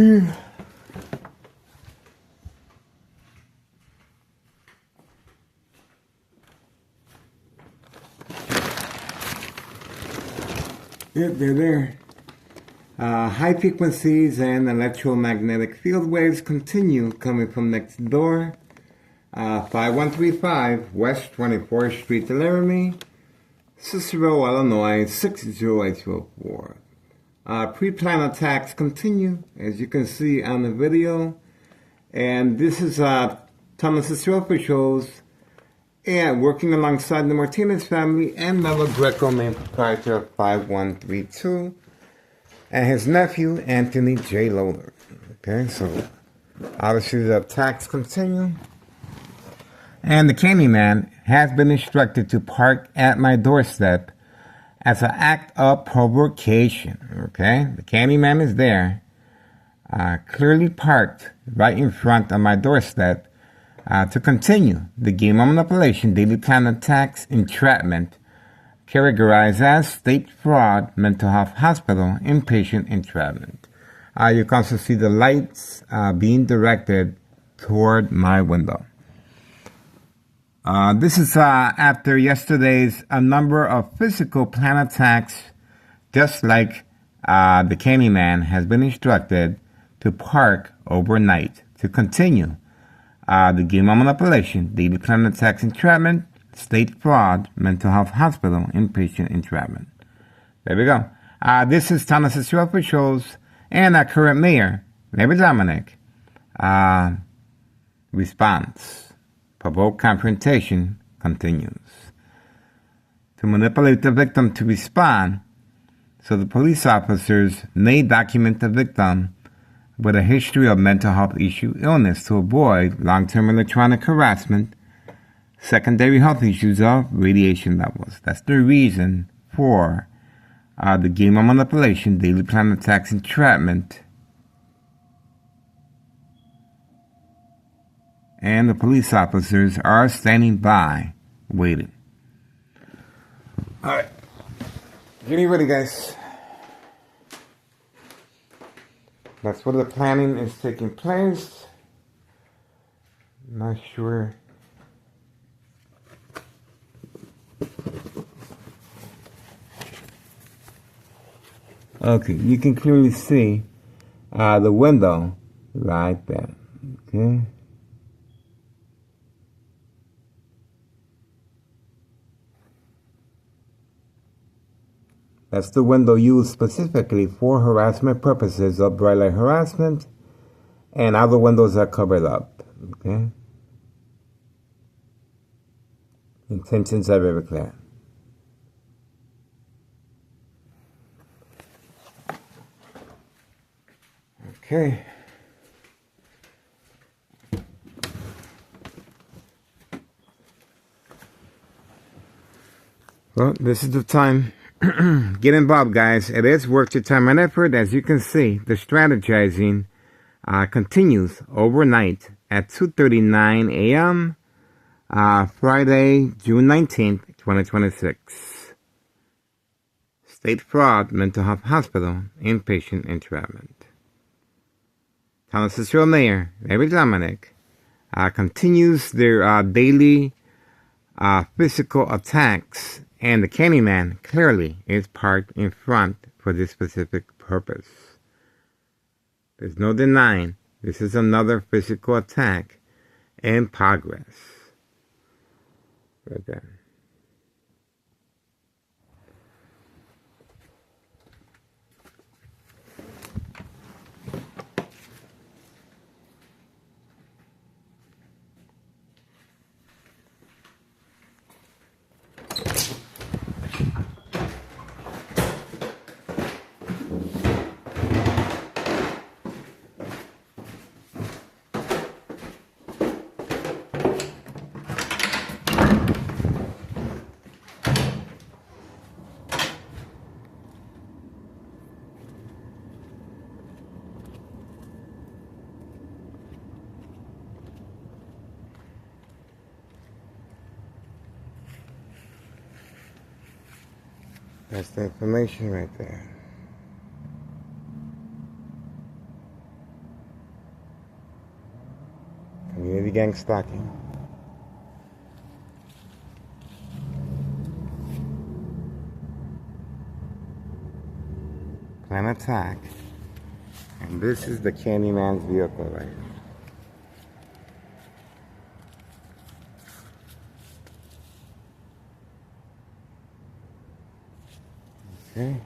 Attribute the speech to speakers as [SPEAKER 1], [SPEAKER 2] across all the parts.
[SPEAKER 1] Yep, they're there. High frequencies and electromagnetic field waves continue coming from next door. 5135 West 24th Street, Laramie, Cicero, Illinois 60804. Pre-planned attacks continue, as you can see on the video. And this is Thomas Cicero officials and working alongside the Martinez family and Melo Greco, main proprietor of 5132, and his nephew, Anthony J. Loader. Okay, so obviously the attacks continue. And the Candyman has been instructed to park at my doorstep as an act of provocation. Okay, the Candyman is there, clearly parked right in front of my doorstep to continue the game of manipulation, daily plan attacks, entrapment, categorized as state fraud, mental health hospital, inpatient entrapment. You can also see the lights being directed toward my window. This is after yesterday's a number of physical plan attacks, just like the Candyman has been instructed to park overnight to continue the game of manipulation, daily plan attacks, entrapment, state fraud, mental health hospital, inpatient entrapment. There we go. This is Thomas Cicero officials and our current mayor, Larry Dominic. Response. Provoke confrontation continues. To manipulate the victim to respond, so the police officers may document the victim with a history of mental health issue illness to avoid long-term electronic harassment, secondary health issues of radiation levels. That's the reason for the game of manipulation, daily plan attacks, entrapment, and the police officers are standing by, waiting. All right, getting ready, guys. That's where the planning is taking place. Not sure. Okay, you can clearly see the window right there. Okay. That's the window used specifically for harassment purposes of bright light harassment, and other windows are covered up. Okay? Intentions are very clear. Okay. Well, this is the time. Get involved, guys. It is worth your time and effort. As you can see, the strategizing continues overnight at 2:39 a.m. Friday, June 19th, 2026. State fraud, mental health hospital, inpatient entrapment. Thomas Cicero Mayor, Larry Dominic, continues their daily physical attacks. And the Candyman clearly is parked in front for this specific purpose. There's no denying this is another physical attack in progress. Right there. That's the information right there. community gang stalking. Plan attack. And this is the Candyman's vehicle right here. Okay.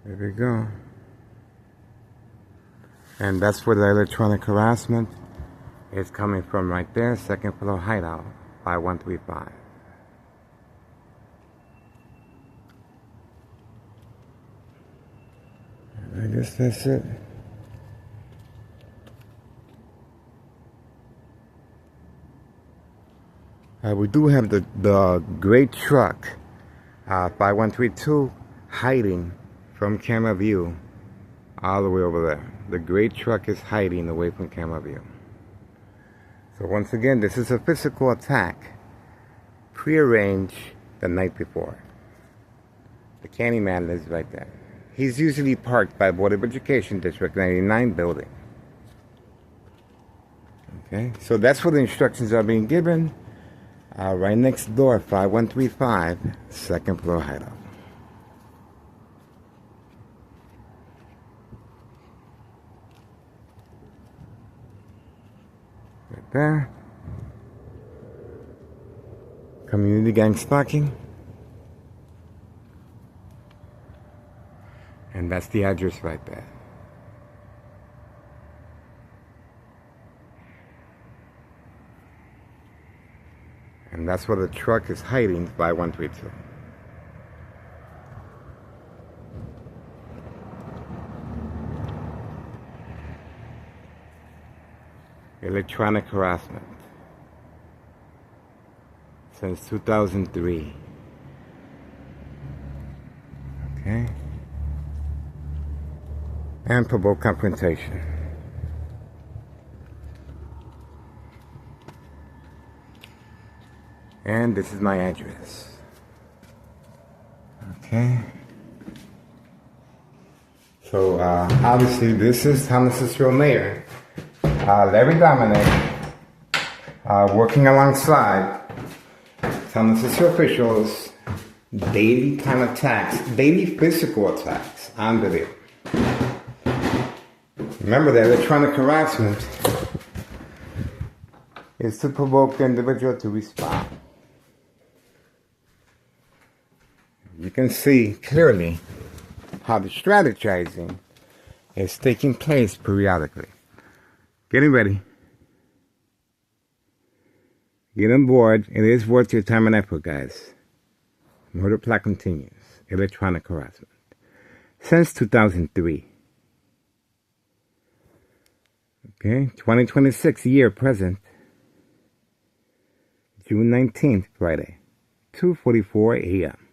[SPEAKER 1] There we go. And that's where the electronic harassment is coming from right there. Second floor hideout, 5135. I guess that's it. We do have the gray truck, 5132, hiding from camera view all the way over there. The gray truck is hiding away from camera view. So once again, this is a physical attack prearranged the night before. The Candyman lives right there. He's usually parked by Board of Education District 99 building. Okay, so that's where the instructions are being given. Right next door, 5135, second floor hideout. Right there. Community gang stalking. And that's the address right there. And that's where the truck is hiding, by 132. Electronic harassment since 2003. Okay. And provoke confrontation. And this is my address. Okay. So obviously this is Thomas Cicero Mayor, Larry Dominic, working alongside Thomas Cicero officials, daily time attacks, daily physical attacks on video. Remember that electronic harassment is to provoke the individual to respond. You can see clearly how the strategizing is taking place periodically. Getting ready. Get on board. It is worth your time and effort, guys. Murder plot continues. Electronic harassment. Since 2003. Okay, 2026 year present. June 19th, Friday. 2:44 a.m.